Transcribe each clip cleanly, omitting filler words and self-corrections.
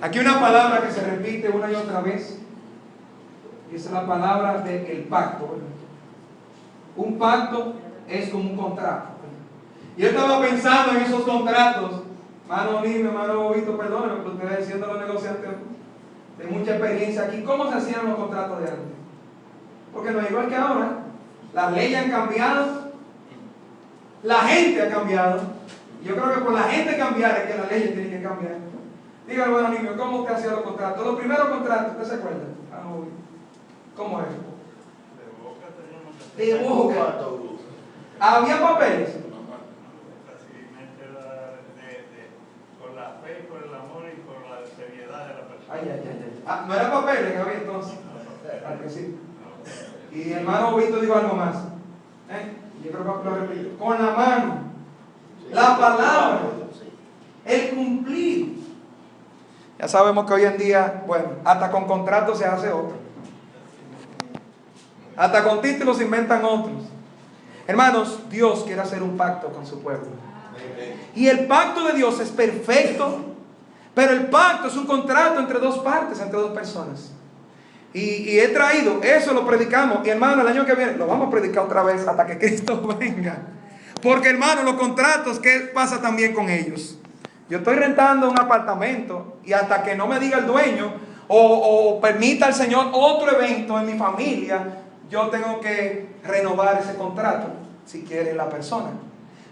Aquí una palabra que se repite una y otra vez, y esa es la palabra del pacto, ¿verdad? Un pacto es como un contrato. Yo estaba pensando en esos contratos, hermano Nino, hermano Bobito, perdónenme, porque ustedes siendo los negociantes de mucha experiencia aquí, ¿cómo se hacían los contratos de antes? Porque no es igual que ahora. Las leyes han cambiado, la gente ha cambiado. Yo creo que por la gente cambiar es que las leyes tienen que cambiar. Dígame, hermano Nino, ¿cómo usted hacía los contratos? Los primeros contratos, ¿usted se acuerda? ¿Cómo es? De boca. ¿Había papeles? Con la fe, con el amor y con la seriedad de la persona. Ay. ¿No era papeles que había entonces? Al principio. Y el hermano Bobito dijo algo más. Yo creo que lo repito. Con la mano, la palabra, el cumplir. Ya sabemos que hoy en día, bueno, hasta con contratos se hace otro. Hasta con títulos se inventan otros. Hermanos, Dios quiere hacer un pacto con su pueblo. Y el pacto de Dios es perfecto, pero el pacto es un contrato entre dos partes, entre dos personas. Y he traído, eso lo predicamos. Y hermano, el año que viene lo vamos a predicar otra vez hasta que Cristo venga. Porque hermano, los contratos, ¿qué pasa también con ellos? Yo estoy rentando un apartamento y hasta que no me diga el dueño o permita al Señor otro evento en mi familia, yo tengo que renovar ese contrato, si quiere la persona.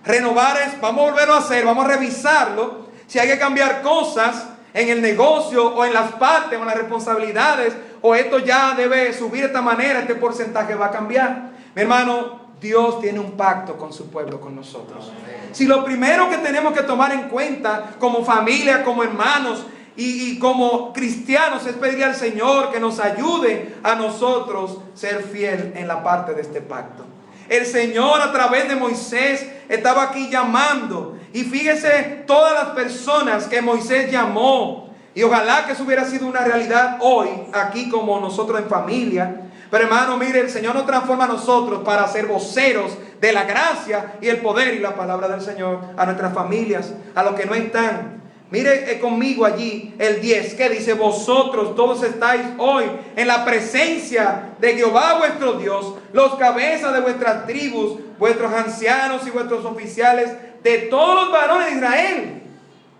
Renovar es, vamos a volverlo a hacer, vamos a revisarlo, si hay que cambiar cosas en el negocio o en las partes o en las responsabilidades, o esto ya debe subir de esta manera, este porcentaje va a cambiar. Mi hermano, Dios tiene un pacto con su pueblo, con nosotros. Si lo primero que tenemos que tomar en cuenta como familia, como hermanos y como cristianos es pedirle al Señor que nos ayude a nosotros ser fiel en la parte de este pacto. El Señor a través de Moisés estaba aquí llamando. Y fíjese todas las personas que Moisés llamó. Y ojalá que eso hubiera sido una realidad hoy, aquí como nosotros en familia. Pero hermano, mire, el Señor nos transforma a nosotros para ser voceros de la gracia y el poder y la palabra del Señor a nuestras familias, a los que no están. Mire conmigo allí el 10, que dice: vosotros todos estáis hoy en la presencia de Jehová vuestro Dios, los cabezas de vuestras tribus, vuestros ancianos y vuestros oficiales, de todos los varones de Israel,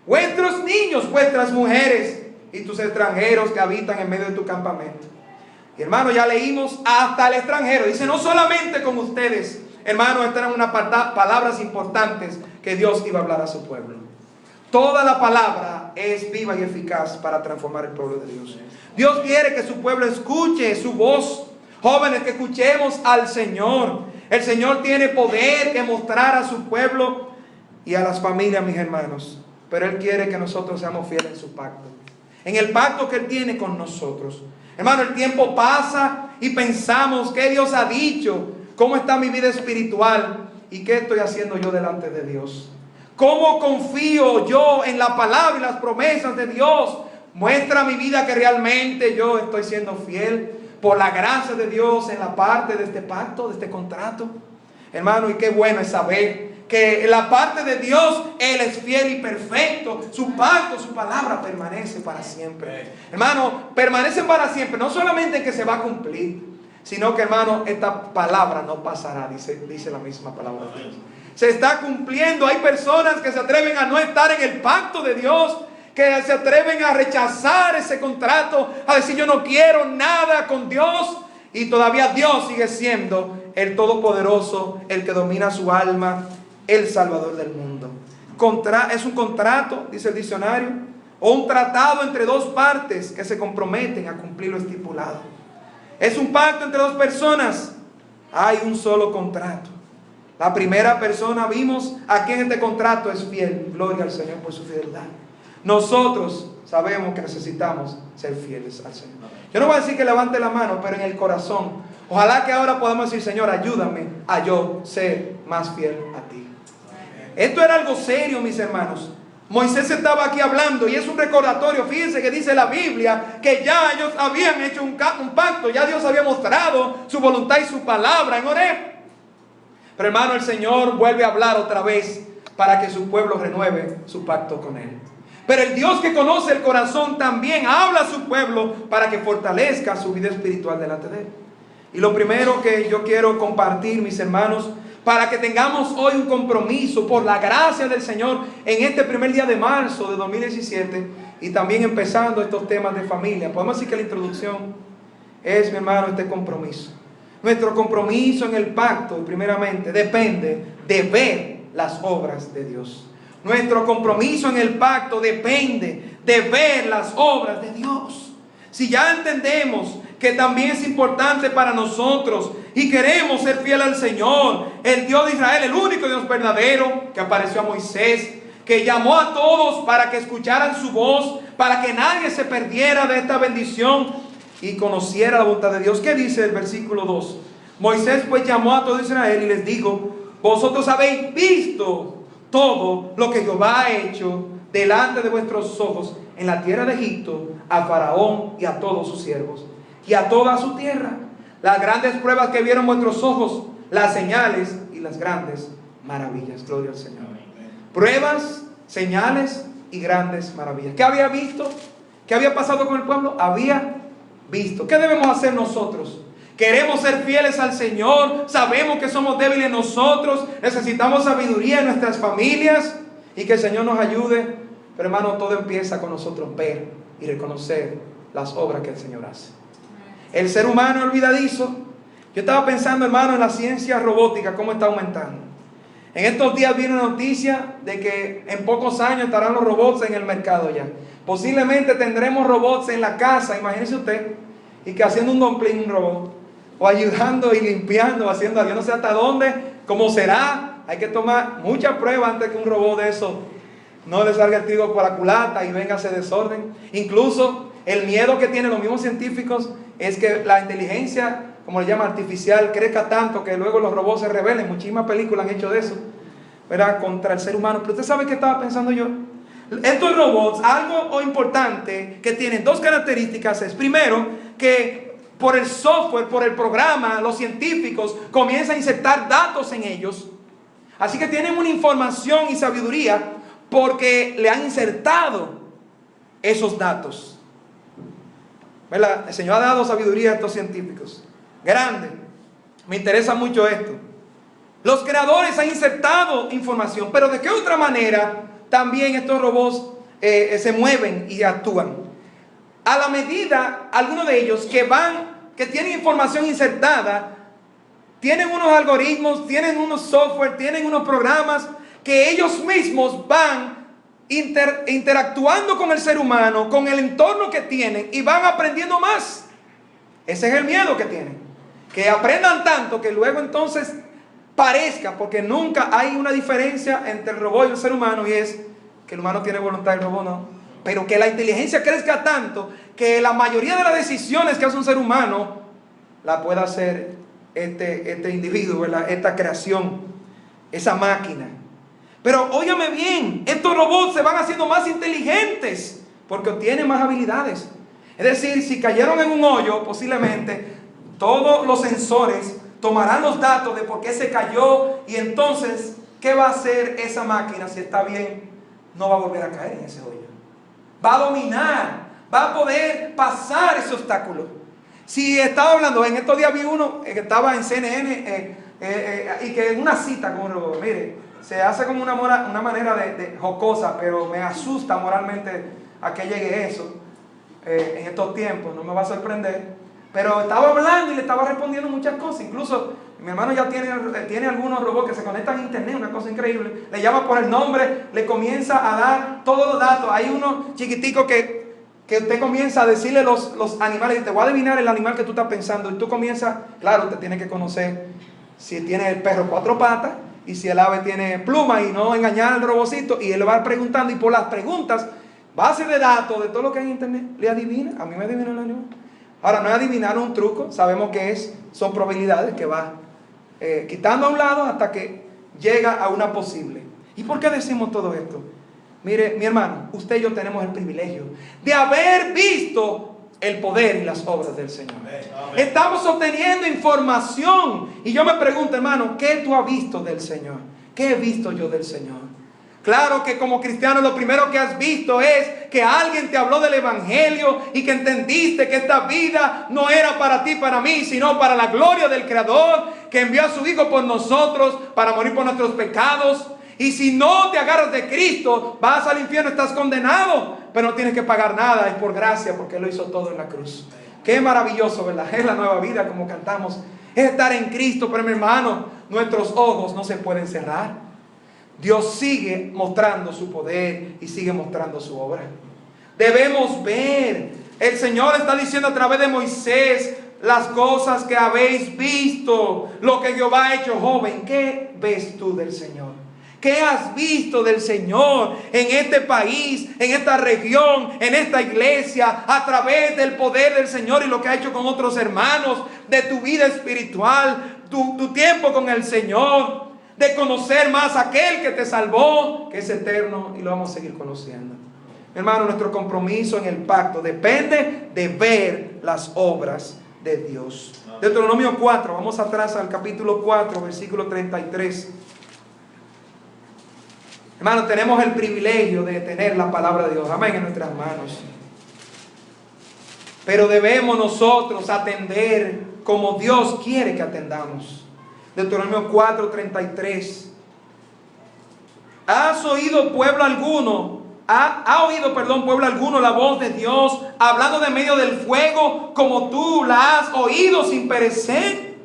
vuestros niños, vuestras mujeres y tus extranjeros que habitan en medio de tu campamento. Y hermano, ya leímos hasta el extranjero. Dice, no solamente con ustedes, hermano, estas eran unas palabras importantes que Dios iba a hablar a su pueblo. Toda la palabra es viva y eficaz para transformar el pueblo de Dios. Dios quiere que su pueblo escuche su voz. Jóvenes, que escuchemos al Señor. El Señor tiene poder que mostrar a su pueblo y a las familias, mis hermanos. Pero Él quiere que nosotros seamos fieles en su pacto. En el pacto que Él tiene con nosotros. Hermano, el tiempo pasa y pensamos, ¿qué Dios ha dicho? ¿Cómo está mi vida espiritual? ¿Y qué estoy haciendo yo delante de Dios? ¿Cómo confío yo en la palabra y las promesas de Dios? Muestra mi vida que realmente yo estoy siendo fiel por la gracia de Dios en la parte de este pacto, de este contrato. Hermano, y qué bueno es saber que en la parte de Dios Él es fiel y perfecto. Su pacto, su palabra permanece para siempre. Hermano, permanece para siempre. No solamente que se va a cumplir, sino que, hermano, esta palabra no pasará, dice la misma palabra de Dios. Se está cumpliendo. Hay personas que se atreven a no estar en el pacto de Dios, que se atreven a rechazar ese contrato, a decir yo no quiero nada con Dios. Y todavía Dios sigue siendo el Todopoderoso, el que domina su alma, el Salvador del mundo. Es un contrato, dice el diccionario, o un tratado entre dos partes que se comprometen a cumplir lo estipulado. Es un pacto entre dos personas. Hay un solo contrato. La primera persona, vimos aquí en este contrato, es fiel. Gloria al Señor por su fidelidad. Nosotros sabemos que necesitamos ser fieles al Señor. Yo no voy a decir que levante la mano, pero en el corazón, ojalá que ahora podamos decir, Señor, ayúdame a yo ser más fiel a ti. Esto era algo serio, mis hermanos. Moisés estaba aquí hablando y es un recordatorio. Fíjense que dice la Biblia que ya ellos habían hecho un pacto. Ya Dios había mostrado su voluntad y su palabra en Horeb. Pero hermano, el Señor vuelve a hablar otra vez para que su pueblo renueve su pacto con Él. Pero el Dios que conoce el corazón también habla a su pueblo para que fortalezca su vida espiritual delante de Él. Y lo primero que yo quiero compartir, mis hermanos, para que tengamos hoy un compromiso por la gracia del Señor en este primer día de marzo de 2017 y también empezando estos temas de familia. Podemos decir que la introducción es, mi hermano, este compromiso. Nuestro compromiso en el pacto, primeramente, depende de ver las obras de Dios. Nuestro compromiso en el pacto depende de ver las obras de Dios. Si ya entendemos que también es importante para nosotros y queremos ser fieles al Señor, el Dios de Israel, el único Dios verdadero que apareció a Moisés, que llamó a todos para que escucharan su voz, para que nadie se perdiera de esta bendición y conociera la voluntad de Dios. ¿Qué dice el versículo 2? Moisés pues llamó a todo Israel y les dijo: vosotros habéis visto todo lo que Jehová ha hecho delante de vuestros ojos en la tierra de Egipto, a Faraón y a todos sus siervos y a toda su tierra, las grandes pruebas que vieron vuestros ojos, las señales y las grandes maravillas. Gloria al Señor. Pruebas, señales y grandes maravillas. ¿Qué había visto? ¿Qué había pasado con el pueblo? Había visto. ¿Qué debemos hacer nosotros? Queremos ser fieles al Señor, sabemos que somos débiles nosotros, necesitamos sabiduría en nuestras familias y que el Señor nos ayude. Pero hermano, todo empieza con nosotros ver y reconocer las obras que el Señor hace. El ser humano es olvidadizo. Yo estaba pensando, hermano, en la ciencia robótica, cómo está aumentando. En estos días viene una noticia de que en pocos años estarán los robots en el mercado ya. Posiblemente tendremos robots en la casa, imagínese usted, y que haciendo un dumpling un robot, o ayudando y limpiando, haciendo, yo no sé hasta dónde, cómo será. Hay que tomar muchas pruebas antes que un robot de eso no le salga el trigo por la culata y venga a hacer desorden. Incluso el miedo que tienen los mismos científicos es que la inteligencia, como le llaman, artificial, crezca tanto que luego los robots se rebelen. Muchísimas películas han hecho de eso, ¿verdad?, contra el ser humano. Pero usted sabe qué estaba pensando yo. Estos robots, algo importante que tienen dos características es, primero, que por el software, por el programa, los científicos comienzan a insertar datos en ellos. Así que tienen una información y sabiduría porque le han insertado esos datos. ¿Verdad? El Señor ha dado sabiduría a estos científicos. Grande. Me interesa mucho esto. Los creadores han insertado información, pero ¿de qué otra manera también estos robots se mueven y actúan? A la medida, algunos de ellos que tienen información insertada, tienen unos algoritmos, tienen unos software, tienen unos programas que ellos mismos van interactuando con el ser humano, con el entorno que tienen y van aprendiendo más. Ese es el miedo que tienen. Que aprendan tanto que luego entonces parezca, porque nunca hay una diferencia entre el robot y el ser humano, y es que el humano tiene voluntad y el robot no. Pero que la inteligencia crezca tanto que la mayoría de las decisiones que hace un ser humano la pueda hacer este individuo, ¿verdad?, esta creación, esa máquina. Pero óigame bien, estos robots se van haciendo más inteligentes porque obtienen más habilidades. Es decir, si cayeron en un hoyo, posiblemente todos los sensores tomarán los datos de por qué se cayó, y entonces, ¿qué va a hacer esa máquina si está bien? No va a volver a caer en ese hoyo. Va a dominar, va a poder pasar ese obstáculo. Si estaba hablando, en estos días vi uno que estaba en CNN y que en una cita con un robot, mire, se hace como una manera de jocosa, pero me asusta moralmente a que llegue eso en estos tiempos, no me va a sorprender. Pero estaba hablando y le estaba respondiendo muchas cosas. Incluso mi hermano ya tiene algunos robots que se conectan a internet, una cosa increíble. Le llama por el nombre, le comienza a dar todos los datos. Hay uno chiquitico que usted comienza a decirle los animales, y te voy a adivinar el animal que tú estás pensando. Y tú comienzas, claro, usted tiene que conocer si tiene el perro 4 patas y si el ave tiene pluma, y no engañar al robocito. Y él le va preguntando, y por las preguntas, base de datos de todo lo que hay en internet, le adivina. A mí me adivina el animal. Ahora, no es adivinar un truco, sabemos que son probabilidades que va quitando a un lado hasta que llega a una posible. ¿Y por qué decimos todo esto? Mire, mi hermano, usted y yo tenemos el privilegio de haber visto el poder y las obras del Señor. Amén. Estamos obteniendo información. Y yo me pregunto, hermano, ¿qué tú has visto del Señor? ¿Qué he visto yo del Señor? Claro que como cristiano lo primero que has visto es que alguien te habló del evangelio y que entendiste que esta vida no era para ti, para mí, sino para la gloria del Creador, que envió a su Hijo por nosotros para morir por nuestros pecados. Y si no te agarras de Cristo, vas al infierno, estás condenado, pero no tienes que pagar nada, es por gracia, porque Él lo hizo todo en la cruz. Qué maravilloso, ¿verdad? Es la nueva vida, como cantamos, es estar en Cristo. Pero mi hermano, nuestros ojos no se pueden cerrar. Dios sigue mostrando su poder y sigue mostrando su obra. Debemos ver. El Señor está diciendo a través de Moisés las cosas que habéis visto, lo que Jehová ha hecho. Joven, ¿qué ves tú del Señor? ¿Qué has visto del Señor en este país, en esta región, en esta iglesia, a través del poder del Señor y lo que ha hecho con otros hermanos, de tu vida espiritual, tu tiempo con el Señor, de conocer más a aquel que te salvó, que es eterno, y lo vamos a seguir conociendo? Mi hermano, nuestro compromiso en el pacto depende de ver las obras de Dios. Deuteronomio 4, vamos atrás al capítulo 4, versículo 33. Hermano, tenemos el privilegio de tener la palabra de Dios, amén, en nuestras manos. Pero debemos nosotros atender como Dios quiere que atendamos. Deuteronomio 4:33. ¿Has oído pueblo alguno? ¿Ha oído, pueblo alguno la voz de Dios hablando de medio del fuego como tú la has oído sin perecer?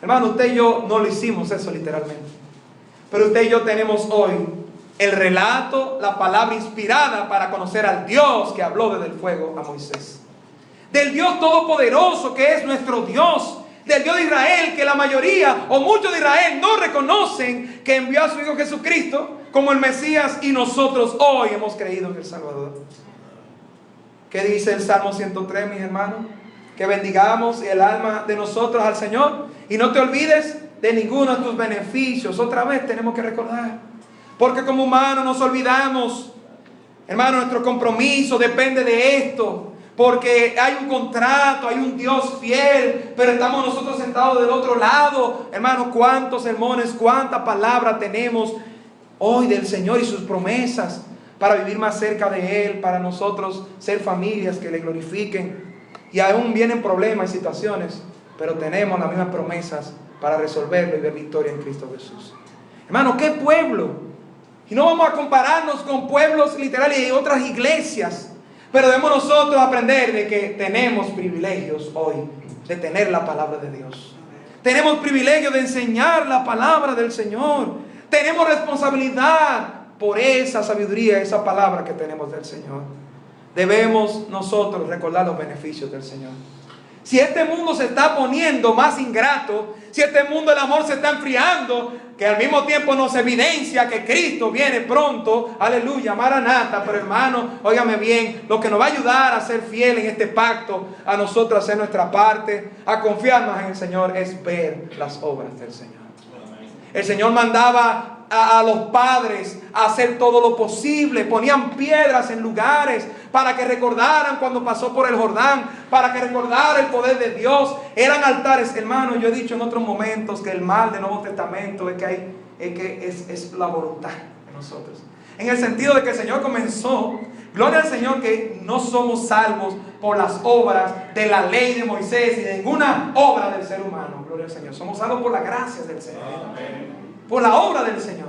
Hermano, usted y yo no lo hicimos eso literalmente. Pero usted y yo tenemos hoy el relato, la palabra inspirada para conocer al Dios que habló desde el fuego a Moisés. Del Dios todopoderoso que es nuestro Dios. Del Dios de Israel, que la mayoría o muchos de Israel no reconocen que envió a su Hijo Jesucristo como el Mesías, y nosotros hoy hemos creído en el Salvador. ¿Qué dice el Salmo 103, mis hermanos? Que bendigamos el alma de nosotros al Señor y no te olvides de ninguno de tus beneficios. Otra vez tenemos que recordar, porque como humanos nos olvidamos. Hermano, nuestro compromiso depende de esto. Porque hay un contrato, hay un Dios fiel, pero estamos nosotros sentados del otro lado. Hermano, cuántos sermones, cuánta palabra tenemos hoy del Señor y sus promesas para vivir más cerca de Él, para nosotros ser familias que le glorifiquen. Y aún vienen problemas y situaciones, pero tenemos las mismas promesas para resolverlo y ver victoria en Cristo Jesús. Hermano, ¿qué pueblo? Y no vamos a compararnos con pueblos literales y otras iglesias. Pero debemos nosotros aprender de que tenemos privilegios hoy de tener la palabra de Dios. Tenemos privilegio de enseñar la palabra del Señor. Tenemos responsabilidad por esa sabiduría, esa palabra que tenemos del Señor. Debemos nosotros recordar los beneficios del Señor. Si este mundo se está poniendo más ingrato, si este mundo el amor se está enfriando, que al mismo tiempo nos evidencia que Cristo viene pronto, aleluya, maranata. Pero hermano, óigame bien, lo que nos va a ayudar a ser fiel en este pacto, a nosotros hacer nuestra parte, a confiar más en el Señor, es ver las obras del Señor. El Señor mandaba a los padres a hacer todo lo posible. Ponían piedras en lugares para que recordaran cuando pasó por el Jordán, para que recordara el poder de Dios. Eran altares, hermano. Yo he dicho en otros momentos que el mal del Nuevo Testamento es la voluntad de nosotros. En el sentido de que el Señor comenzó, gloria al Señor, que no somos salvos por las obras de la ley de Moisés y de ninguna obra del ser humano. Gloria al Señor. Somos salvos por la gracia del Señor. Por la obra del Señor.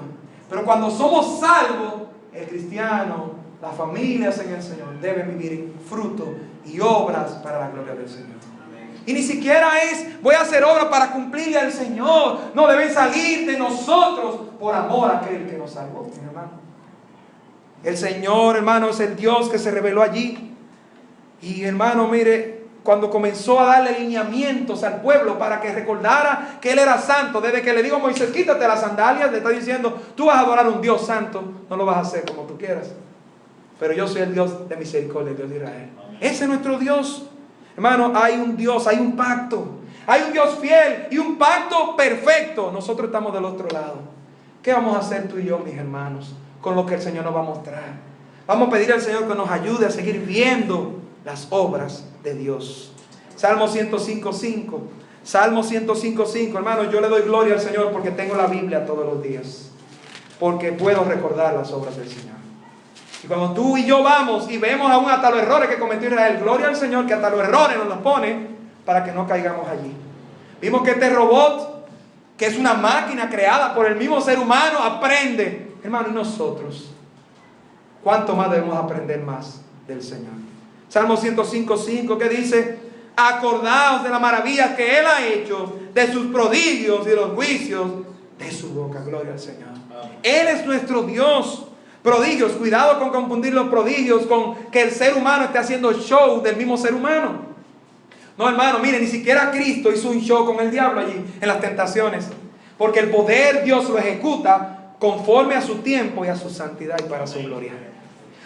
Pero cuando somos salvos, el cristiano, las familias en el Señor deben vivir en fruto y obras para la gloria del Señor. Y ni siquiera es voy a hacer obra para cumplirle al Señor. No, deben salir de nosotros por amor a aquel que nos salvó, mi hermano. El Señor, hermano, es el Dios que se reveló allí. Y hermano, mire, cuando comenzó a darle lineamientos al pueblo para que recordara que Él era santo, desde que le dijo a Moisés, quítate las sandalias, le está diciendo, tú vas a adorar a un Dios santo, no lo vas a hacer como tú quieras, pero yo soy el Dios de misericordia, el Dios de Israel. Ese es nuestro Dios. Hermano, hay un Dios, hay un pacto, hay un Dios fiel y un pacto perfecto. Nosotros estamos del otro lado. ¿Qué vamos a hacer tú y yo, mis hermanos, con lo que el Señor nos va a mostrar? Vamos a pedir al Señor que nos ayude a seguir viendo las obras de Dios. Salmo 105:5. Salmo 105:5. Hermano, yo le doy gloria al Señor porque tengo la Biblia todos los días. porque puedo recordar las obras del Señor. Y cuando tú y yo vamos y vemos aún hasta los errores que cometió Israel, gloria al Señor que hasta los errores nos los pone para que no caigamos allí. Vimos que este robot, que es una máquina creada por el mismo ser humano, aprende. Hermano, y nosotros, ¿cuánto más debemos aprender más del Señor? Salmo 105:5, que dice: acordaos de las maravillas que Él ha hecho, de sus prodigios y de los juicios de su boca. Gloria al Señor. Él es nuestro Dios. Prodigios, cuidado con confundir los prodigios con que el ser humano esté haciendo show del mismo ser humano. No, hermano, mire, ni siquiera Cristo hizo un show con el diablo allí en las tentaciones, porque el poder Dios lo ejecuta conforme a su tiempo y a su santidad y para su gloria.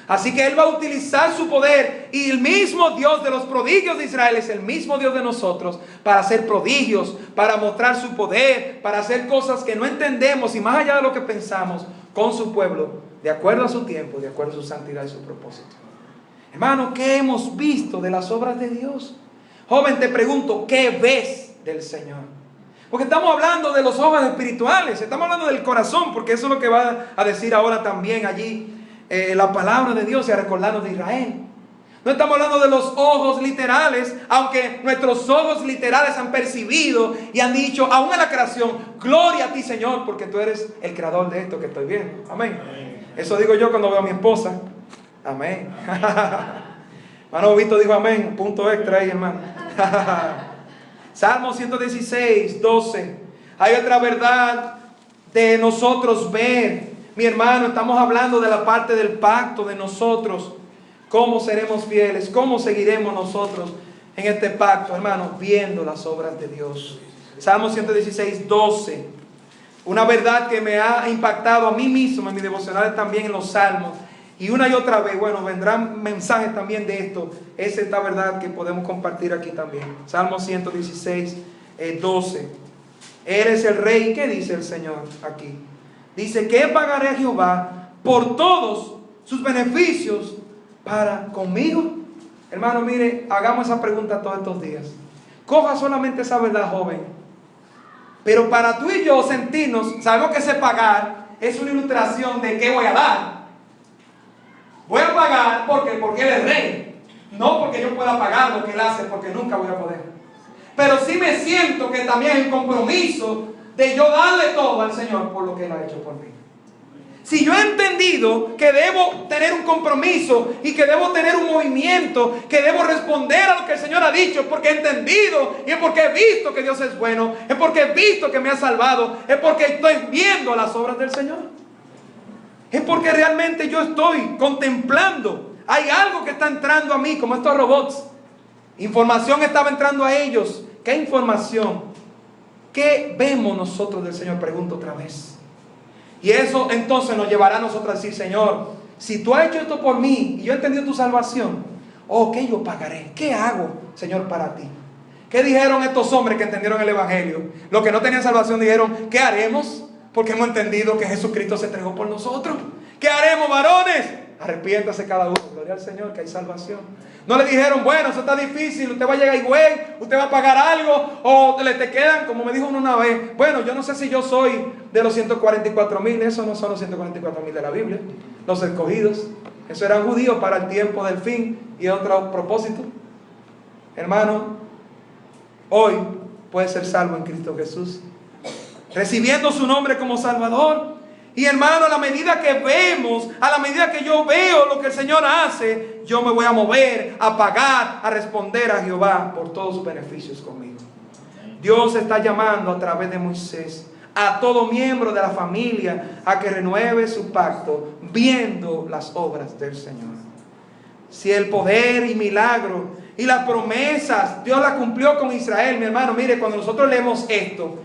Así que Él va a utilizar su poder, y el mismo Dios de los prodigios de Israel es el mismo Dios de nosotros para hacer prodigios, para mostrar su poder, para hacer cosas que no entendemos y más allá de lo que pensamos con su pueblo, de acuerdo a su tiempo, de acuerdo a su santidad y su propósito. Hermano, ¿qué hemos visto de las obras de Dios? Joven, te pregunto, ¿qué ves del Señor? Porque estamos hablando de los ojos espirituales, estamos hablando del corazón, porque eso es lo que va a decir ahora también allí la palabra de Dios y a recordarnos de Israel. No estamos hablando de los ojos literales, aunque nuestros ojos literales han percibido y han dicho, aún en la creación, gloria a ti, Señor, porque tú eres el creador de esto que estoy viendo. Amén. Eso digo yo cuando veo a mi esposa. Amén. Hermano Vito dijo amén. Punto extra ahí, hermano. Salmo 116:12. Hay otra verdad de nosotros ver. Mi hermano, estamos hablando de la parte del pacto de nosotros. ¿Cómo seremos fieles? ¿Cómo seguiremos nosotros en este pacto, hermano? Viendo las obras de Dios. Salmo 116:12. Una verdad que me ha impactado a mí mismo en mi devocional también en los salmos. Y una y otra vez, bueno, vendrán mensajes también de esto. Es esta verdad que podemos compartir aquí también. Salmo 116:12. Él es el rey. ¿Qué dice el Señor aquí? Dice: ¿qué pagaré a Jehová por todos sus beneficios para conmigo? Hermano, mire, hagamos esa pregunta todos estos días. Coja solamente esa verdad, joven. Pero para tú y yo sentirnos, sabemos que ese pagar es una ilustración de qué voy a dar. Voy a pagar porque Él es rey. No porque yo pueda pagar lo que Él hace, porque nunca voy a poder. Pero sí me siento que también hay un compromiso de yo darle todo al Señor por lo que Él ha hecho por mí. Si yo he entendido que debo tener un compromiso y que debo tener un movimiento, que debo responder a lo que el Señor ha dicho, porque he entendido y es porque he visto que Dios es bueno, es porque he visto que me ha salvado, es porque estoy viendo las obras del Señor. Es porque realmente yo estoy contemplando. Hay algo que está entrando a mí, como estos robots. Información estaba entrando a ellos. ¿Qué información? ¿Qué vemos nosotros del Señor? Pregunto otra vez. Y eso entonces nos llevará a nosotros a decir: Señor, si tú has hecho esto por mí y yo he entendido tu salvación, ¿qué yo pagaré? ¿Qué hago, Señor, para ti? ¿Qué dijeron estos hombres que entendieron el Evangelio? Los que no tenían salvación dijeron: ¿qué haremos? Porque hemos entendido que Jesucristo se entregó por nosotros. ¿Qué haremos, varones? Arrepiéntase cada uno. Gloria al Señor, que hay salvación. No le dijeron: bueno, eso está difícil, usted va a llegar y güey, usted va a pagar algo, o te quedan, como me dijo uno una vez: bueno, yo no sé si yo soy de los 144,000. Esos no son los 144,000 de la Biblia, los escogidos. Eso eran judíos para el tiempo del fin y otro propósito. Hermano, hoy puedes ser salvo en Cristo Jesús, recibiendo su nombre como Salvador. Y hermano, a la medida que vemos, a la medida que yo veo lo que el Señor hace, yo me voy a mover, a pagar, a responder a Jehová por todos sus beneficios conmigo. Dios está llamando a través de Moisés a todo miembro de la familia a que renueve su pacto viendo las obras del Señor. Si el poder y milagro y las promesas Dios las cumplió con Israel, mi hermano, mire, cuando nosotros leemos esto,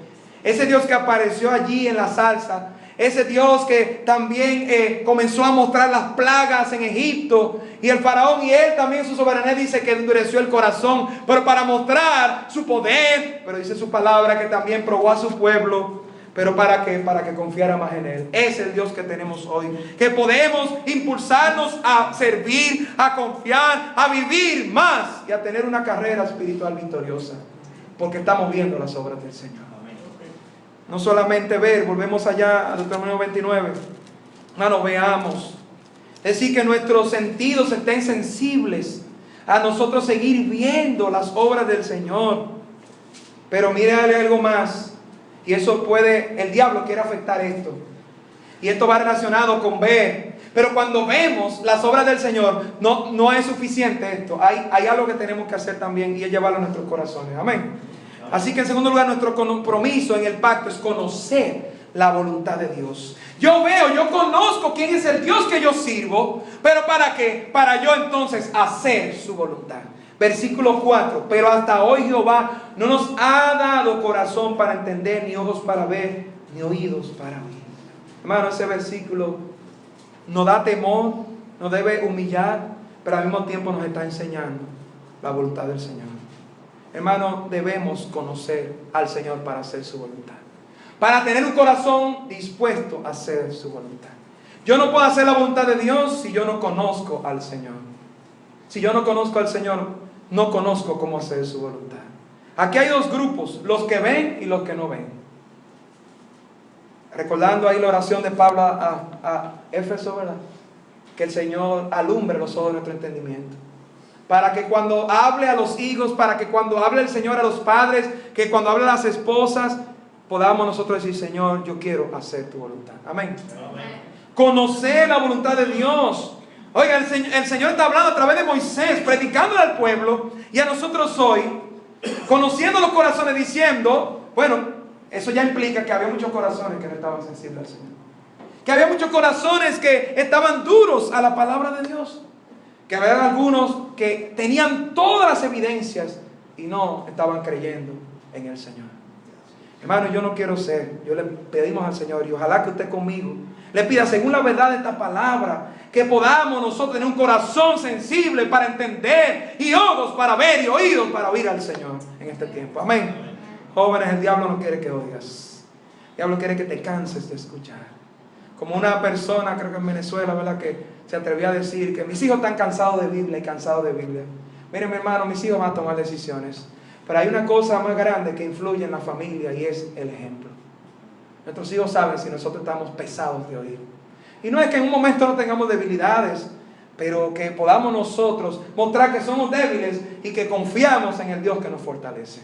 ese Dios que apareció allí en la zarza, ese Dios que también comenzó a mostrar las plagas en Egipto, y el faraón y él también su soberanía dice que endureció el corazón, pero para mostrar su poder, pero dice su palabra que también probó a su pueblo. ¿Pero para qué? Para que confiara más en Él. Es el Dios que tenemos hoy, que podemos impulsarnos a servir, a confiar, a vivir más y a tener una carrera espiritual victoriosa, porque estamos viendo las obras del Señor. No solamente ver, volvemos allá a Deuteronomio 29. Hermano, veamos. Es decir, que nuestros sentidos estén sensibles a nosotros seguir viendo las obras del Señor. Pero mire algo más. Y eso puede, el diablo quiere afectar esto. Y esto va relacionado con ver. Pero cuando vemos las obras del Señor, no es suficiente esto. Hay algo que tenemos que hacer también, y es llevarlo a nuestros corazones. Amén. Así que en segundo lugar, nuestro compromiso en el pacto es conocer la voluntad de Dios. Yo conozco quién es el Dios que yo sirvo, pero ¿para qué? Para yo entonces hacer su voluntad. Versículo 4, pero hasta hoy Jehová no nos ha dado corazón para entender, ni ojos para ver, ni oídos para oír. Hermano, ese versículo nos da temor, nos debe humillar, pero al mismo tiempo nos está enseñando la voluntad del Señor. Hermano, debemos conocer al Señor para hacer su voluntad, para tener un corazón dispuesto a hacer su voluntad. Yo no puedo hacer la voluntad de Dios si yo no conozco al Señor. Si yo no conozco al Señor, no conozco cómo hacer su voluntad. Aquí hay dos grupos, los que ven y los que no ven. Recordando ahí la oración de Pablo a Éfeso, ¿verdad? Que el Señor alumbre los ojos de nuestro entendimiento. Para que cuando hable a los hijos, para que cuando hable el Señor a los padres, que cuando hable a las esposas, podamos nosotros decir: Señor, yo quiero hacer tu voluntad. Amén. Amén. Conocer la voluntad de Dios. Oiga, el Señor está hablando a través de Moisés, predicándole al pueblo, y a nosotros hoy, conociendo los corazones, diciendo, bueno, eso ya implica que había muchos corazones que no estaban sensibles al Señor. Que había muchos corazones que estaban duros a la palabra de Dios. Que había algunos que tenían todas las evidencias y no estaban creyendo en el Señor. Hermano, yo no quiero ser. Yo le pedimos al Señor, y ojalá que usted conmigo le pida, según la verdad de esta palabra, que podamos nosotros tener un corazón sensible para entender, y ojos para ver, y oídos para oír al Señor en este tiempo. Amén. Jóvenes, el diablo no quiere que oigas. El diablo quiere que te canses de escuchar. Como una persona, creo que en Venezuela, ¿verdad?, que se atrevió a decir que mis hijos están cansados de Biblia y cansados de Biblia. Miren, mi hermano, mis hijos van a tomar decisiones, pero hay una cosa más grande que influye en la familia, y es el ejemplo. Nuestros hijos saben si nosotros estamos pesados de oír. Y no es que en un momento no tengamos debilidades, pero que podamos nosotros mostrar que somos débiles y que confiamos en el Dios que nos fortalece.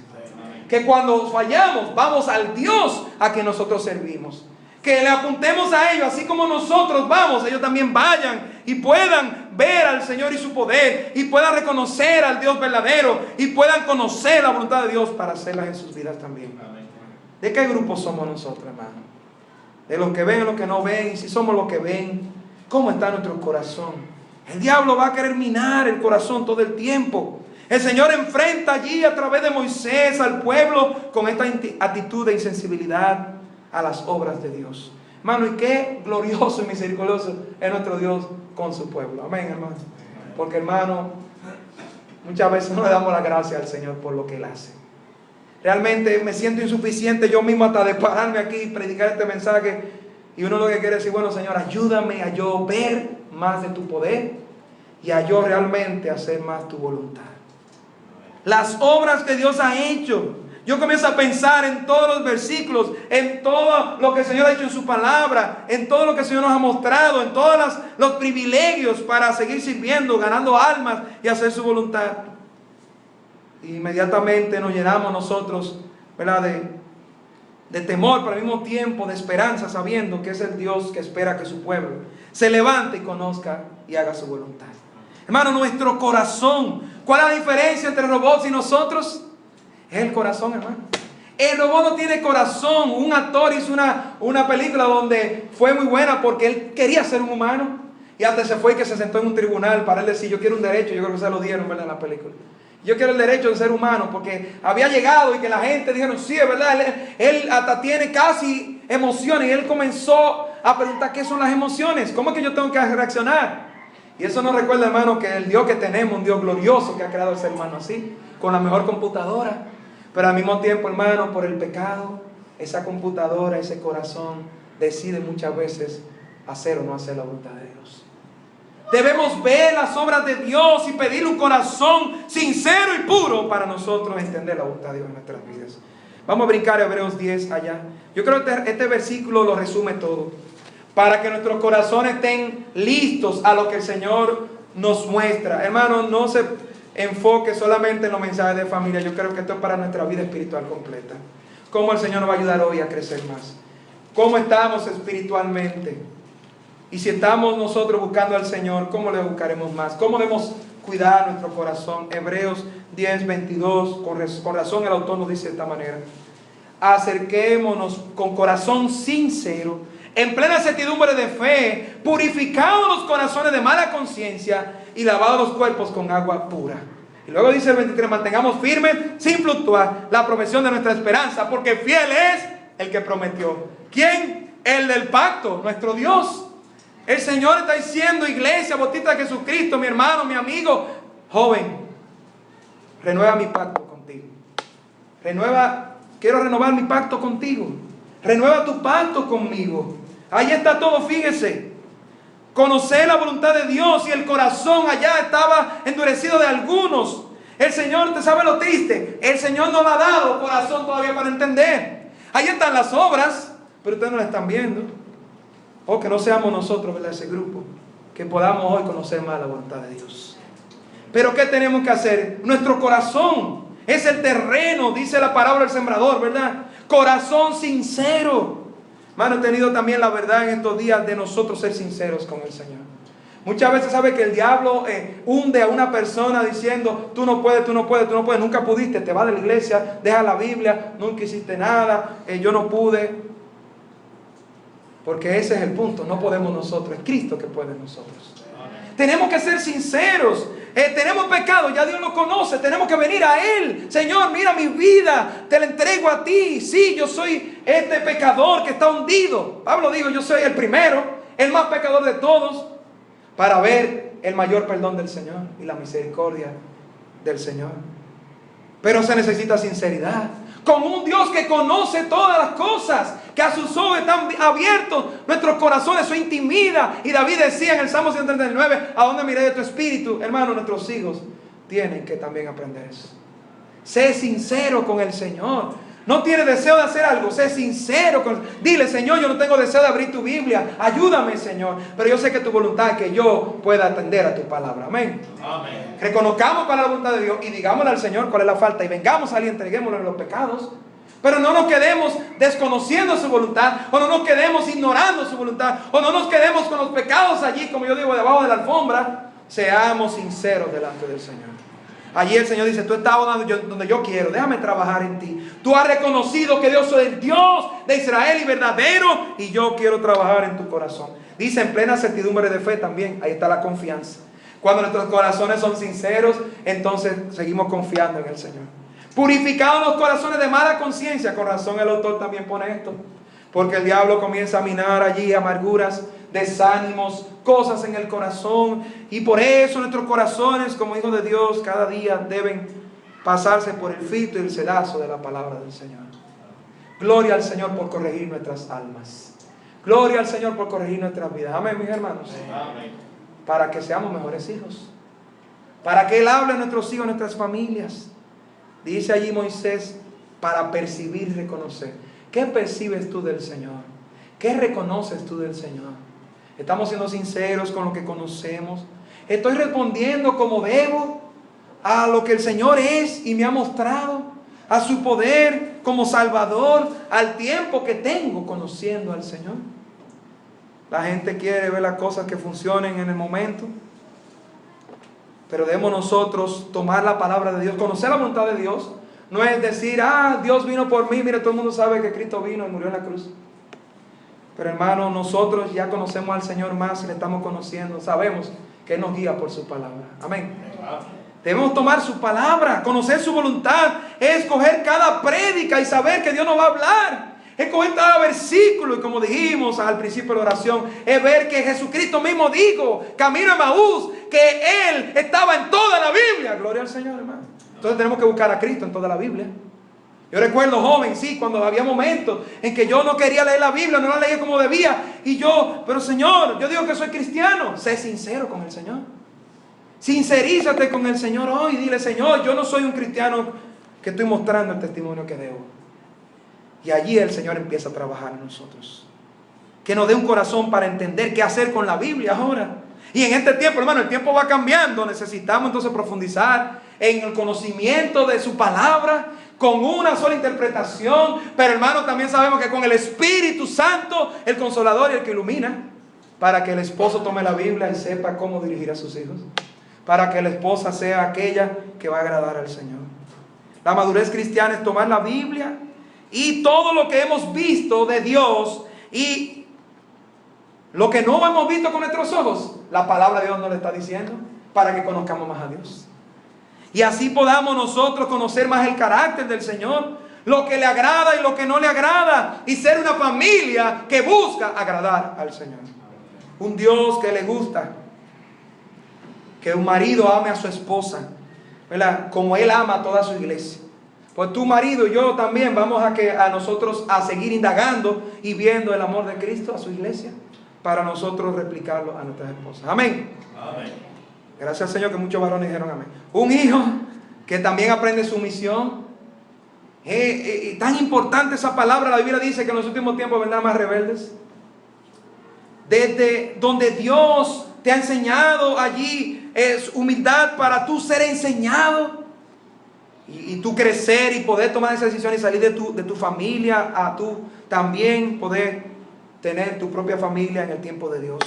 Que cuando fallamos, vamos al Dios a quien nosotros servimos. Que le apuntemos a ellos, así como nosotros vamos, ellos también vayan y puedan ver al Señor y su poder, y puedan reconocer al Dios verdadero, y puedan conocer la voluntad de Dios para hacerlas en sus vidas también. Amén. ¿De qué grupo somos nosotros, hermano? ¿De los que ven o los que no ven? Si somos los que ven, ¿cómo está nuestro corazón? El diablo va a querer minar el corazón todo el tiempo. El Señor enfrenta allí a través de Moisés al pueblo con esta actitud de insensibilidad a las obras de Dios. Hermano, y qué glorioso y misericordioso es nuestro Dios con su pueblo. Amén, hermano. Porque, hermano, muchas veces no le damos la gracia al Señor por lo que Él hace. Realmente me siento insuficiente yo mismo hasta de pararme aquí y predicar este mensaje, y uno lo que quiere decir: bueno, Señor, ayúdame a yo ver más de tu poder y a yo realmente hacer más tu voluntad. Las obras que Dios ha hecho, yo comienzo a pensar en todos los versículos, en todo lo que el Señor ha hecho en su palabra, en todo lo que el Señor nos ha mostrado, en todos los privilegios para seguir sirviendo, ganando almas y hacer su voluntad. Y inmediatamente nos llenamos nosotros, ¿verdad?, de temor, pero al mismo tiempo de esperanza, sabiendo que es el Dios que espera que su pueblo se levante y conozca y haga su voluntad. Hermano, nuestro corazón, ¿cuál es la diferencia entre robots y nosotros? Es el corazón, hermano. El robot no tiene corazón. Un actor hizo una película donde fue muy buena porque él quería ser un humano, y hasta se fue y que se sentó en un tribunal para él decir: yo quiero un derecho. Yo creo que se lo dieron, ¿verdad?, en la película. Yo quiero el derecho de ser humano, porque había llegado y que la gente dijeron: sí, es verdad, él hasta tiene casi emociones. Y él comenzó a preguntar: ¿qué son las emociones? ¿Cómo es que yo tengo que reaccionar? Y eso nos recuerda, hermano, que el Dios que tenemos, un Dios glorioso que ha creado al ser humano así, con la mejor computadora. Pero al mismo tiempo, hermano, por el pecado, esa computadora, ese corazón, decide muchas veces hacer o no hacer la voluntad de Dios. Debemos ver las obras de Dios y pedir un corazón sincero y puro para nosotros entender la voluntad de Dios en nuestras vidas. Vamos a brincar a Hebreos 10 allá. Yo creo que este versículo lo resume todo. para que nuestros corazones estén listos a lo que el Señor nos muestra. Hermano, no se enfoque solamente en los mensajes de familia. Yo creo que esto es para nuestra vida espiritual completa. ¿Cómo el Señor nos va a ayudar hoy a crecer más? ¿Cómo estamos espiritualmente? Y si estamos nosotros buscando al Señor, ¿cómo le buscaremos más? ¿Cómo debemos cuidar nuestro corazón? Hebreos 10:22, con razón el autor nos dice de esta manera: acerquémonos con corazón sincero, en plena certidumbre de fe, purificados los corazones de mala conciencia y lavados los cuerpos con agua pura. Y luego dice el 23, mantengamos firmes, sin fluctuar, la profesión de nuestra esperanza, porque fiel es el que prometió. ¿Quién? El del pacto, nuestro Dios. El Señor está diciendo: iglesia bautista de Jesucristo, mi hermano, mi amigo, joven, renueva mi pacto contigo. Quiero renovar mi pacto contigo. Renueva tu pacto conmigo. Ahí está todo, fíjese. Conocer la voluntad de Dios, y el corazón allá estaba endurecido de algunos. El Señor, ¿te sabe lo triste? El Señor no le ha dado corazón todavía para entender. Ahí están las obras, pero ustedes no las están viendo. O que no seamos nosotros, ¿verdad?, ese grupo, que podamos hoy conocer más la voluntad de Dios. Pero ¿qué tenemos que hacer? Nuestro corazón es el terreno, dice la parábola del sembrador, ¿verdad? Corazón sincero. Hermano, he tenido también la verdad en estos días de nosotros ser sinceros con el Señor. Muchas veces sabe que el diablo hunde a una persona diciendo: tú no puedes, tú no puedes, tú no puedes, nunca pudiste, te vas de la iglesia, deja la Biblia, nunca hiciste nada, yo no pude. Porque ese es el punto, no podemos nosotros, es Cristo que puede en nosotros. Tenemos que ser sinceros. Tenemos pecado, ya Dios lo conoce. Tenemos que venir a Él. Señor, mira mi vida, te la entrego a ti. Sí, yo soy este pecador que está hundido. Pablo dijo: yo soy el primero, el más pecador de todos, para ver el mayor perdón del Señor y la misericordia del Señor. Pero se necesita sinceridad, con un Dios que conoce todas las cosas, que a sus ojos están abiertos nuestros corazones, eso intimida. Y David decía en el Salmo 139: ¿a dónde miré de tu espíritu? Hermano, nuestros hijos tienen que también aprender eso. Sé sincero con el Señor. No tienes deseo de hacer algo, sé sincero dile: Señor, yo no tengo deseo de abrir tu Biblia, ayúdame, Señor, pero yo sé que tu voluntad es que yo pueda atender a tu palabra. Amén. Amén. Reconozcamos para la voluntad de Dios y digámosle al Señor cuál es la falta, y vengamos a Él y entreguémosle los pecados. Pero no nos quedemos desconociendo su voluntad, o no nos quedemos ignorando su voluntad, o no nos quedemos con los pecados allí, como yo digo, debajo de la alfombra. Seamos sinceros delante del Señor. Allí el Señor dice: tú estás donde yo quiero, déjame trabajar en ti. Tú has reconocido que Dios es el Dios de Israel y verdadero, y yo quiero trabajar en tu corazón. Dice: en plena certidumbre de fe también, ahí está la confianza. Cuando nuestros corazones son sinceros, entonces seguimos confiando en el Señor. Purificados los corazones de mala conciencia. Con razón el autor también pone esto, porque el diablo comienza a minar allí amarguras, desánimos, cosas en el corazón. Y por eso nuestros corazones, como hijos de Dios, cada día deben pasarse por el filtro y el sedazo de la palabra del Señor. Gloria al Señor por corregir nuestras almas. Gloria al Señor por corregir nuestras vidas. Amén, mis hermanos. Amén. Para que seamos mejores hijos, para que Él hable a nuestros hijos, a nuestras familias. Dice allí Moisés: para percibir y reconocer. ¿Qué percibes tú del Señor? ¿Qué reconoces tú del Señor? ¿Estamos siendo sinceros con lo que conocemos? ¿Estoy respondiendo como debo a lo que el Señor es y me ha mostrado? A su poder como Salvador, al tiempo que tengo conociendo al Señor. La gente quiere ver las cosas que funcionen en el momento, pero debemos nosotros tomar la palabra de Dios, conocer la voluntad de Dios. No es decir: Dios vino por mí. Mire, todo el mundo sabe que Cristo vino y murió en la cruz. Pero hermano, nosotros ya conocemos al Señor más, le estamos conociendo, sabemos que Él nos guía por su palabra. Amén. Debemos tomar su palabra, conocer su voluntad, es coger cada prédica y saber que Dios nos va a hablar. Es coger cada versículo, y como dijimos al principio de la oración, es ver que Jesucristo mismo dijo, camino a Emaús, que Él estaba en toda la Biblia. Gloria al Señor, hermano. Entonces tenemos que buscar a Cristo en toda la Biblia. Yo recuerdo joven, sí, cuando había momentos en que yo no quería leer la Biblia, no la leía como debía. Pero Señor, yo digo que soy cristiano. Sé sincero con el Señor. Sincerízate con el Señor hoy. Dile: Señor, yo no soy un cristiano que estoy mostrando el testimonio que debo. Y allí el Señor empieza a trabajar en nosotros. que nos dé un corazón para entender qué hacer con la Biblia ahora. Y en este tiempo, hermano, el tiempo va cambiando. Necesitamos entonces profundizar en el conocimiento de su palabra, con una sola interpretación. Pero hermano, también sabemos que con el Espíritu Santo, el Consolador y el que ilumina, para que el esposo tome la Biblia y sepa cómo dirigir a sus hijos, para que la esposa sea aquella que va a agradar al Señor. La madurez cristiana es tomar la Biblia y todo lo que hemos visto de Dios y lo que no hemos visto con nuestros ojos, la palabra de Dios nos lo está diciendo, para que conozcamos más a Dios. Y así podamos nosotros conocer más el carácter del Señor, lo que le agrada y lo que no le agrada, y ser una familia que busca agradar al Señor. Un Dios que le gusta que un marido ame a su esposa, ¿verdad?, como Él ama a toda su iglesia. Pues tu marido y yo también vamos a nosotros a seguir indagando y viendo el amor de Cristo a su iglesia, para nosotros replicarlo a nuestras esposas. Amén. Amén. Gracias al Señor que muchos varones dijeron amén. Un hijo que también aprende sumisión. Tan importante esa palabra. La Biblia dice que en los últimos tiempos vendrán más rebeldes. Desde donde Dios te ha enseñado, allí es humildad para tú ser enseñado y tú crecer y poder tomar esa decisión y salir de tu familia a tú también poder tener tu propia familia en el tiempo de Dios.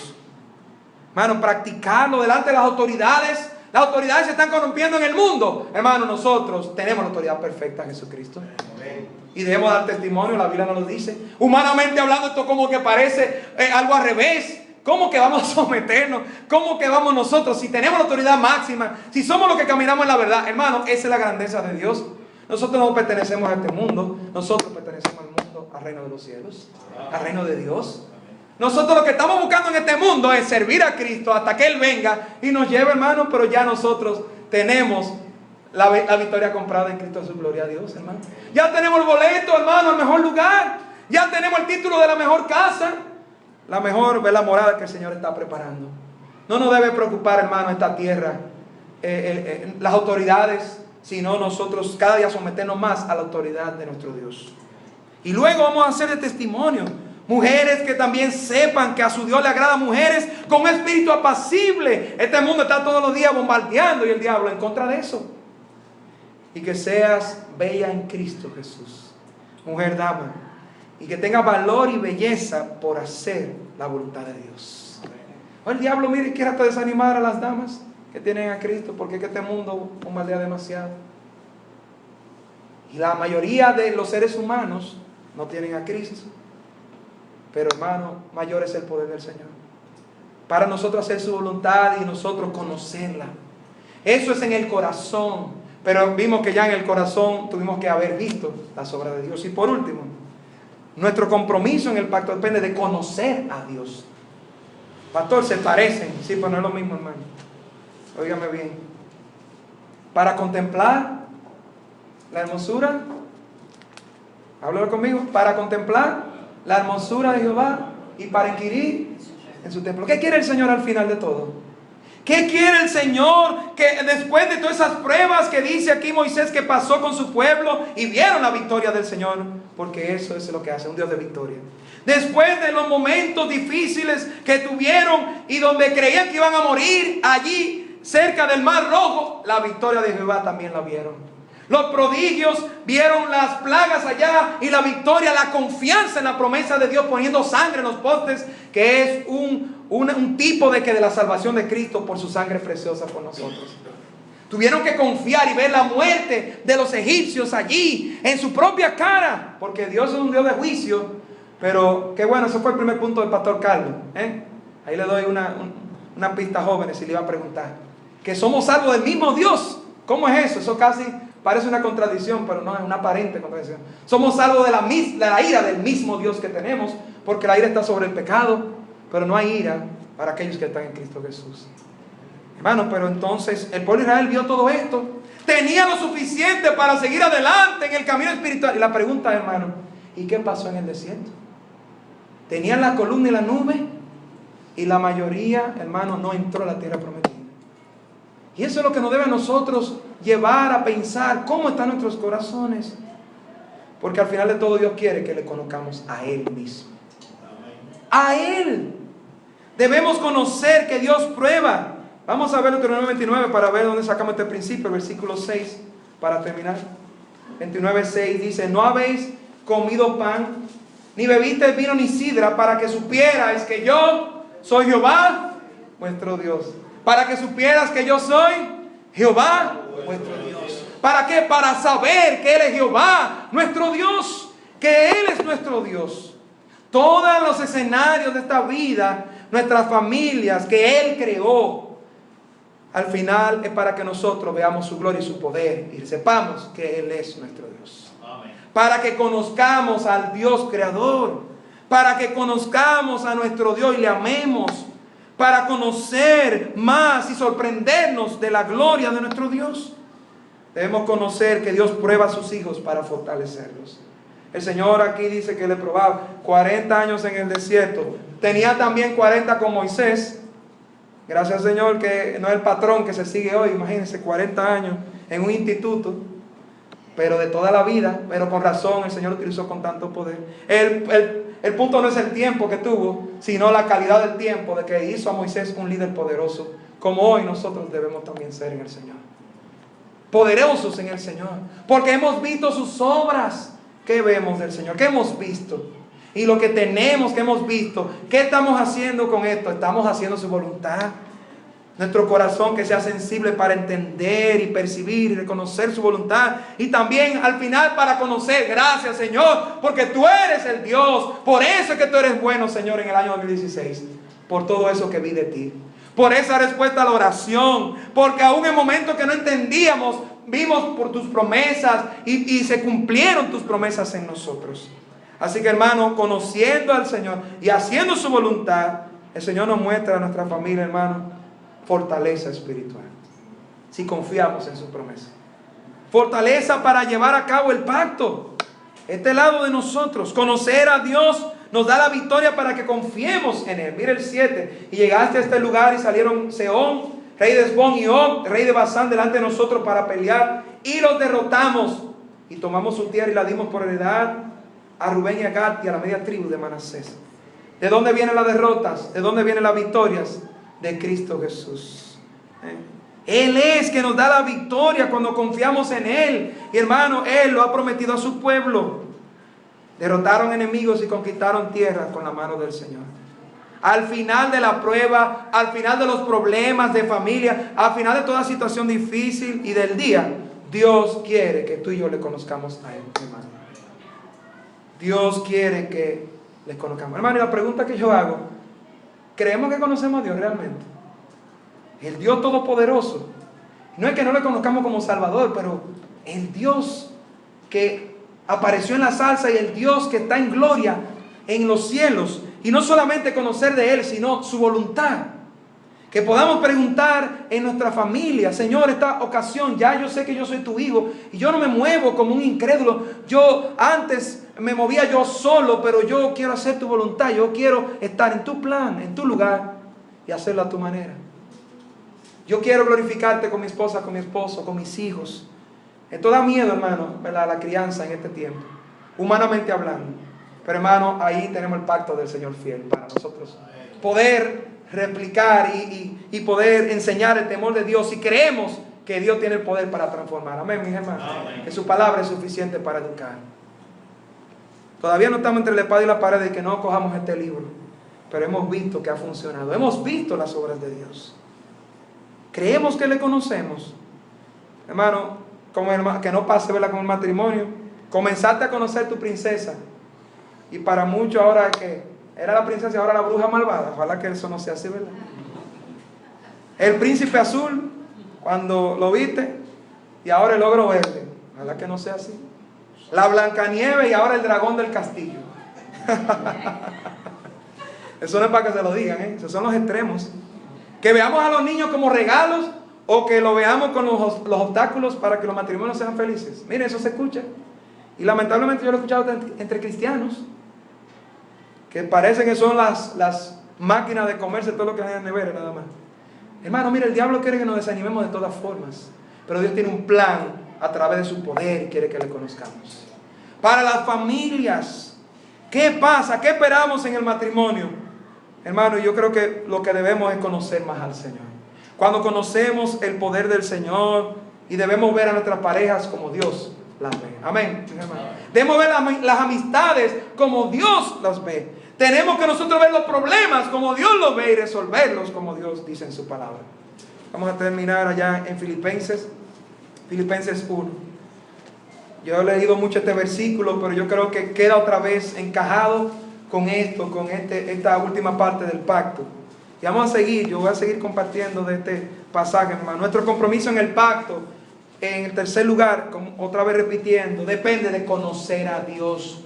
Hermano, practicarlo delante de las autoridades. Las autoridades se están corrompiendo en el mundo. Hermano, nosotros tenemos la autoridad perfecta en Jesucristo. Amén. Y debemos dar testimonio, la Biblia nos lo dice. Humanamente hablando, esto como que parece algo al revés. ¿Cómo que vamos a someternos? ¿Cómo que vamos nosotros? Si tenemos la autoridad máxima, si somos los que caminamos en la verdad. Hermano, esa es la grandeza de Dios. Nosotros no pertenecemos a este mundo. Nosotros pertenecemos al mundo, al reino de los cielos, al reino de Dios. Nosotros lo que estamos buscando en este mundo es servir a Cristo hasta que Él venga y nos lleve, hermano. Pero ya nosotros tenemos la victoria comprada en Cristo Jesús. Gloria a Dios, hermano. Ya tenemos el boleto, hermano, al mejor lugar. Ya tenemos el título de la mejor casa, la mejor la morada que el Señor está preparando. No nos debe preocupar, hermano, esta tierra, las autoridades, sino nosotros cada día someternos más a la autoridad de nuestro Dios. Y luego vamos a hacer el testimonio. Mujeres que también sepan que a su Dios le agrada, mujeres con un espíritu apacible. Este mundo está todos los días bombardeando y el diablo en contra de eso. Y que seas bella en Cristo Jesús, mujer dama, y que tenga valor y belleza por hacer la voluntad de Dios. O el diablo, mire, quiere hasta desanimar a las damas que tienen a Cristo, porque es que este mundo bombardea demasiado. Y la mayoría de los seres humanos no tienen a Cristo. Pero hermano, mayor es el poder del Señor para nosotros hacer su voluntad y nosotros conocerla. Eso es en el corazón. Pero vimos que ya en el corazón tuvimos que haber visto las obras de Dios. Y por último, nuestro compromiso en el pacto depende de conocer a Dios. Pastor, se parecen, sí, pero no es lo mismo, hermano. Óigame bien. Para contemplar la hermosura, háblalo conmigo, para contemplar la hermosura de Jehová y para inquirir en su templo. ¿Qué quiere el Señor al final de todo? ¿Qué quiere el Señor? Que después de todas esas pruebas que dice aquí Moisés que pasó con su pueblo y vieron la victoria del Señor, porque eso es lo que hace un Dios de victoria. Después de los momentos difíciles que tuvieron y donde creían que iban a morir, allí cerca del Mar Rojo, la victoria de Jehová también la vieron. Los prodigios vieron las plagas allá y la victoria, la confianza en la promesa de Dios poniendo sangre en los postes, que es un tipo de la salvación de Cristo por su sangre preciosa por nosotros. Tuvieron que confiar y ver la muerte de los egipcios allí en su propia cara, porque Dios es un Dios de juicio. Pero qué bueno, ese fue el primer punto del pastor Carlos. Ahí le doy una pista a jóvenes si le iba a preguntar. Que somos salvos del mismo Dios. ¿Cómo es eso? Eso casi parece una contradicción, pero no es una aparente contradicción. Somos salvos de la ira del mismo Dios que tenemos, porque la ira está sobre el pecado, pero no hay ira para aquellos que están en Cristo Jesús. Hermano, pero entonces el pueblo de Israel vio todo esto, tenía lo suficiente para seguir adelante en el camino espiritual. Y la pregunta, hermano, ¿y qué pasó en el desierto? Tenían la columna y la nube, y la mayoría, hermano, no entró a la tierra prometida. Y eso es lo que nos debe a nosotros llevar a pensar cómo están nuestros corazones. Porque al final de todo Dios quiere que le conozcamos a Él mismo. a Él. Debemos conocer que Dios prueba. Vamos a ver Deuteronomio 29 para ver dónde sacamos este principio, el versículo 6, para terminar. 29:6 dice: no habéis comido pan, ni bebisteis vino ni sidra, para que supierais que yo soy Jehová, vuestro Dios. Para que supieras que yo soy Jehová, vuestro Dios. ¿Para qué? Para saber que Él es Jehová, nuestro Dios, que Él es nuestro Dios. Todos los escenarios de esta vida, nuestras familias que Él creó, al final es para que nosotros veamos su gloria y su poder y sepamos que Él es nuestro Dios. Amén. Para que conozcamos al Dios creador, para que conozcamos a nuestro Dios y le amemos, para conocer más y sorprendernos de la gloria de nuestro Dios. Debemos conocer que Dios prueba a sus hijos para fortalecerlos. El Señor aquí dice que le probaba 40 años en el desierto. Tenía también 40 con Moisés. Gracias, Señor, que no es el patrón que se sigue hoy. Imagínense, 40 años en un instituto, pero de toda la vida. Pero con razón el Señor lo utilizó con tanto poder. El punto no es el tiempo que tuvo, sino la calidad del tiempo, de que hizo a Moisés un líder poderoso, como hoy nosotros debemos también ser en el Señor. Poderosos en el Señor, porque hemos visto sus obras. ¿Qué vemos del Señor? ¿Qué hemos visto? Y lo que tenemos, que hemos visto, ¿qué estamos haciendo con esto? Estamos haciendo su voluntad. Nuestro corazón que sea sensible para entender y percibir y reconocer su voluntad. Y también al final para conocer, gracias Señor, porque tú eres el Dios. Por eso es que tú eres bueno, Señor, en el año 2016. Por todo eso que vi de ti. Por esa respuesta a la oración. Porque aún en momentos que no entendíamos, vimos por tus promesas y se cumplieron tus promesas en nosotros. Así que, hermano, conociendo al Señor y haciendo su voluntad, el Señor nos muestra a nuestra familia, hermano, fortaleza espiritual. Si confiamos en su promesa. Fortaleza para llevar a cabo el pacto. Este lado de nosotros, conocer a Dios nos da la victoria para que confiemos en Él. Mira el 7. Y llegaste a este lugar y salieron Sehón, rey de Hesbón, y Og, rey de Basán, delante de nosotros para pelear. Y los derrotamos. Y tomamos su tierra y la dimos por heredad a Rubén y a Gad y a la media tribu de Manasés. ¿De dónde vienen las derrotas? ¿De dónde vienen las victorias? De Cristo Jesús. Él es que nos da la victoria cuando confiamos en Él. Y hermano, Él lo ha prometido a su pueblo. Derrotaron enemigos y conquistaron tierras con la mano del Señor. Al final de la prueba, al final de los problemas de familia, al final de toda situación difícil y del día, Dios quiere que tú y yo le conozcamos a Él, hermano. Dios quiere que le conozcamos. Hermano, y la pregunta que yo hago, ¿creemos que conocemos a Dios realmente? El Dios Todopoderoso. No es que no le conozcamos como Salvador, pero el Dios que apareció en la salsa y el Dios que está en gloria en los cielos. Y no solamente conocer de Él, sino su voluntad. Que podamos preguntar en nuestra familia: Señor, esta ocasión ya yo sé que yo soy tu hijo y yo no me muevo como un incrédulo. Yo antes me movía yo solo, pero yo quiero hacer tu voluntad. Yo quiero estar en tu plan, en tu lugar y hacerlo a tu manera. Yo quiero glorificarte con mi esposa, con mi esposo, con mis hijos. Esto da miedo, hermano, ¿verdad? La crianza en este tiempo, humanamente hablando. Pero, hermano, ahí tenemos el pacto del Señor fiel para nosotros poder replicar y poder enseñar el temor de Dios, y creemos que Dios tiene el poder para transformar. Amén, mis hermanos. Amén. Que su palabra es suficiente para educar. Todavía no estamos entre la espada y la pared de que no cojamos este libro, pero hemos visto que ha funcionado. Hemos visto las obras de Dios. Creemos que le conocemos. Hermano, que no pase, ¿verdad?, con el matrimonio. Comenzaste a conocer tu princesa, y para muchos ahora que era la princesa y ahora la bruja malvada. Ojalá que eso no sea así, ¿verdad? El príncipe azul, cuando lo viste, y ahora el ogro verde. Ojalá que no sea así. La Blancanieves y ahora el dragón del castillo. Eso no es para que se lo digan, ¿eh? Esos son los extremos. Que veamos a los niños como regalos, o que lo veamos con los obstáculos para que los matrimonios sean felices. Miren, eso se escucha. Y lamentablemente yo lo he escuchado entre cristianos, que parece que son las máquinas de comerse todo lo que hay en la nevera nada más. Hermano, mira, el diablo quiere que nos desanimemos de todas formas, pero Dios tiene un plan a través de su poder y quiere que le conozcamos. Para las familias, ¿qué pasa? ¿Qué esperamos en el matrimonio? Hermano, yo creo que lo que debemos es conocer más al Señor. Cuando conocemos el poder del Señor, y debemos ver a nuestras parejas como Dios las ve. Amén. Debemos ver las amistades como Dios las ve. Tenemos que nosotros ver los problemas como Dios los ve y resolverlos como Dios dice en su palabra. Vamos a terminar allá en Filipenses 1. Yo he leído mucho este versículo, pero yo creo que queda otra vez encajado con esto, con esta última parte del pacto. Y vamos a seguir, yo voy a seguir compartiendo de este pasaje, hermano. Nuestro compromiso en el pacto, en el tercer lugar, como otra vez repitiendo, depende de conocer a Dios.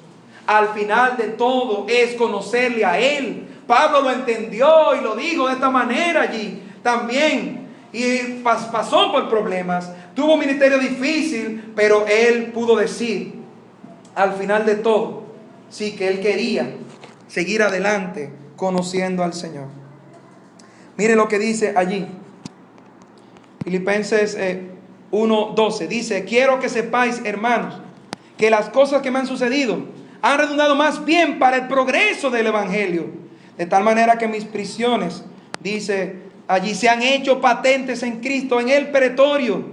Al final de todo es conocerle a Él. Pablo lo entendió y lo dijo de esta manera allí también. Y pasó por problemas, tuvo un ministerio difícil, pero él pudo decir al final de todo, sí, que él quería seguir adelante conociendo al Señor. Mire lo que dice allí, Filipenses 1:12, dice: quiero que sepáis, hermanos, que las cosas que me han sucedido han redundado más bien para el progreso del Evangelio, de tal manera que mis prisiones, dice allí, se han hecho patentes en Cristo, en el pretorio,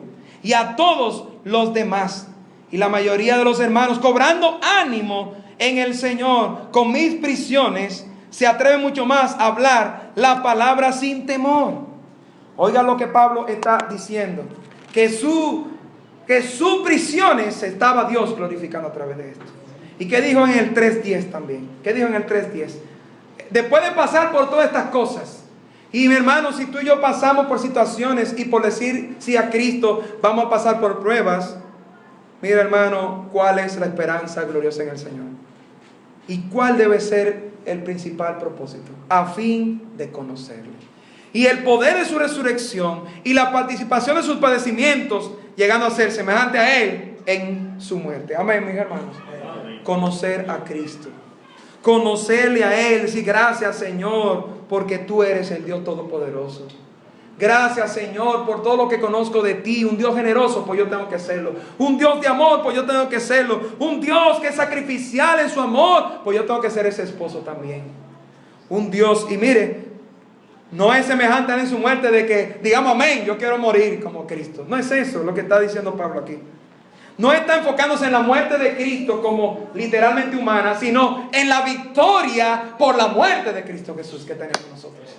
y a todos los demás. Y la mayoría de los hermanos, cobrando ánimo en el Señor con mis prisiones, se atreven mucho más a hablar la palabra sin temor. Oiga lo que Pablo está diciendo, que sus prisiones estaba Dios glorificando a través de esto. ¿Y qué dijo en el 3:10 también? ¿Qué dijo en el 3:10? Después de pasar por todas estas cosas, y mi hermano, si tú y yo pasamos por situaciones y por decir sí a Cristo, vamos a pasar por pruebas. Mira, hermano, ¿cuál es la esperanza gloriosa en el Señor? ¿Y cuál debe ser el principal propósito? A fin de conocerle. Y el poder de su resurrección y la participación de sus padecimientos, llegando a ser semejante a Él en su muerte. Amén, mis hermanos. Conocer a Cristo. Conocerle a Él, decir gracias, Señor, porque tú eres el Dios Todopoderoso. Gracias, Señor, por todo lo que conozco de ti. Un Dios generoso, pues yo tengo que serlo. Un Dios de amor, pues yo tengo que serlo. Un Dios que es sacrificial en su amor, pues yo tengo que ser ese esposo también. Un Dios, y mire, no es semejante a él en su muerte de que digamos amén, yo quiero morir como Cristo. No es eso lo que está diciendo Pablo aquí. No está enfocándose en la muerte de Cristo como literalmente humana, sino en la victoria por la muerte de Cristo Jesús que tenemos nosotros.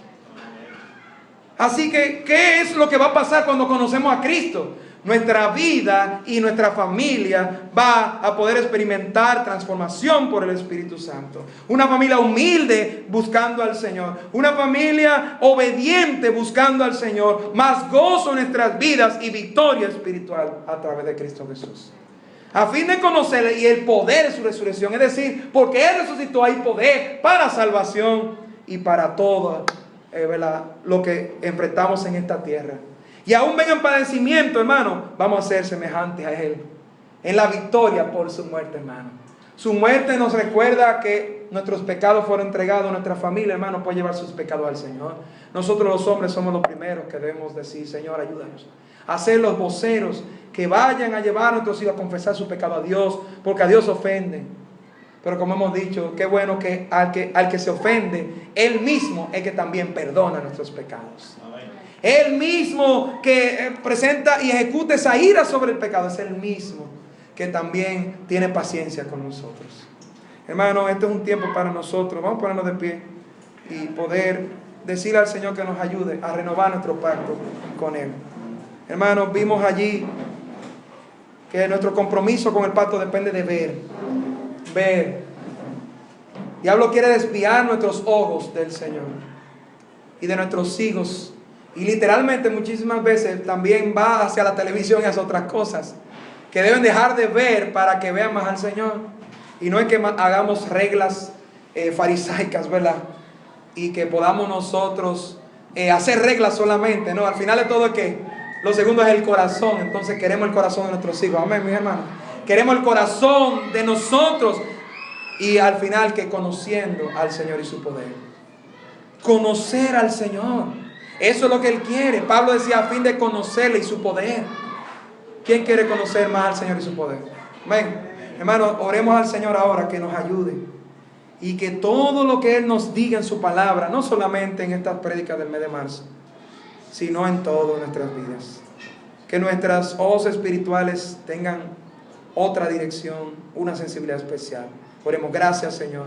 Así que, ¿qué es lo que va a pasar cuando conocemos a Cristo? Nuestra vida y nuestra familia va a poder experimentar transformación por el Espíritu Santo. Una familia humilde buscando al Señor. Una familia obediente buscando al Señor. Más gozo en nuestras vidas y victoria espiritual a través de Cristo Jesús. A fin de conocerle y el poder de su resurrección. Es decir, porque Él resucitó, hay poder para salvación y para todo lo que enfrentamos en esta tierra. Y aún vengan padecimientos, hermano, vamos a ser semejantes a Él en la victoria por su muerte, hermano. Su muerte nos recuerda que nuestros pecados fueron entregados. Nuestra familia, hermano, puede llevar sus pecados al Señor. Nosotros los hombres somos los primeros que debemos decir: Señor, ayúdanos a ser los voceros que vayan a llevar a nuestros hijos a confesar su pecado a Dios, porque a Dios ofende. Pero como hemos dicho, qué bueno que al que se ofende, Él mismo es que también perdona nuestros pecados. Él mismo que presenta y ejecuta esa ira sobre el pecado, es el mismo que también tiene paciencia con nosotros. Hermano, este es un tiempo para nosotros. Vamos a ponernos de pie y poder decirle al Señor que nos ayude a renovar nuestro pacto con Él. Hermanos, vimos allí que nuestro compromiso con el pacto depende de ver. El diablo quiere desviar nuestros ojos del Señor y de nuestros hijos. Y literalmente muchísimas veces también va hacia la televisión y hacia otras cosas que deben dejar de ver para que vean más al Señor. Y no es que hagamos reglas farisaicas, ¿verdad? Y que podamos nosotros hacer reglas solamente. No, al final de todo es que lo segundo es el corazón. Entonces queremos el corazón de nuestros hijos. Amén, mis hermanos. Queremos el corazón de nosotros. Y al final que conociendo al Señor y su poder. Conocer al Señor. Eso es lo que Él quiere. Pablo decía: a fin de conocerle y su poder. ¿Quién quiere conocer más al Señor y su poder? Amén. Hermanos, oremos al Señor ahora que nos ayude y que todo lo que Él nos diga en su palabra, no solamente en estas prédicas del mes de marzo, sino en todas nuestras vidas. Que nuestras ojos espirituales tengan otra dirección, una sensibilidad especial. Oremos. Gracias, Señor.